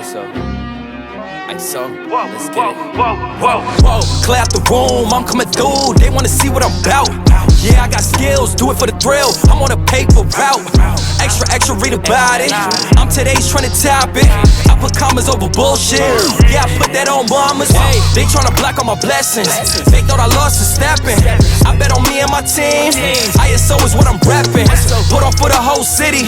ISO, let's get it. Whoa, clear out the room, I'm coming through. They wanna see what I'm about. Yeah, I got skills, do it for the thrill. I'm on a paper route. Extra, read about it. I'm today's trending topic. I put commas over bullshit. Yeah, I put that on mamas. They tryna block all my blessings. They thought I lost for stepping. I bet on me and my team. ISO is what I'm rapping. Put on for the whole city.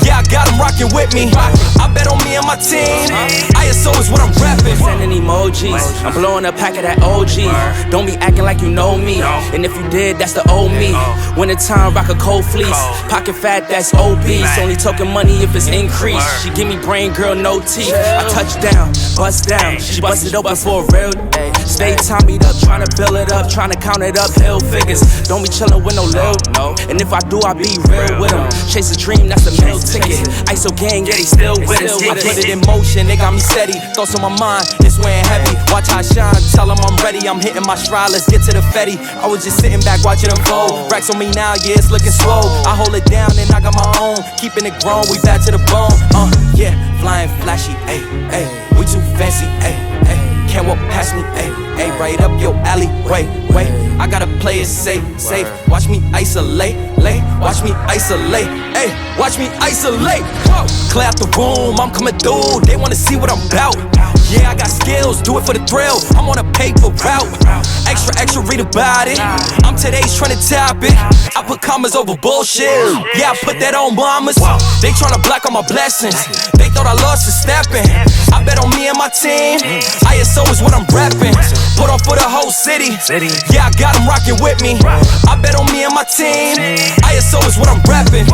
Yeah, I got them rocking with me. I bet on me and my team. ISO is what I'm rapping. Sending emojis, I'm blowing a pack of that OG. Don't be acting like you know me. And if you did, that's the old me. Winter time, rock a cold fleece. Pocket fat, that's obese. Only talking money if it's increased. She give me brain, girl, no teeth. I touch down, bust down. She bust it open for a real day. Stay Tommy'd up, trying to build it up, trying to count it up, hill figures. Don't be chillin' with no lil, no. And if I do, I be real with them. Chase a dream, that's a meal ticket. ISO gang, yeah, they still with us. I put it in motion, they got me steady. Thoughts on my mind, it's weighing heavy. Watch how I shine, tell them I'm ready. I'm hitting my stride, let's get to the Fetty. I was just sitting back watching them fold. Racks on me now, yeah, it's looking swole. I hold it down and I got my own. Keeping it grown, we back to the bone. Yeah, flying flashy, ayy, ayy. We too fancy, ayy, ayy. Can't walk past me, ayy, ayy. Right up your alley, wait. I gotta play it safe. Watch me isolate, watch me isolate, ayy. Watch me isolate. Whoa. Clear out the room, I'm coming through. They wanna see what I'm about. Yeah, I got skills, do it for the thrill. I'm on a paper route. Extra, read about it. I'm today's trending topic. I put commas over bullshit. Yeah, I put that on mamas. They tryna block all my blessings. They thought I lost for stepping. I bet on me and my team. ISO is what I'm rapping. Put on for the whole city. Yeah, I got them rocking with me. I bet on me and my team. ISO is what I'm rapping.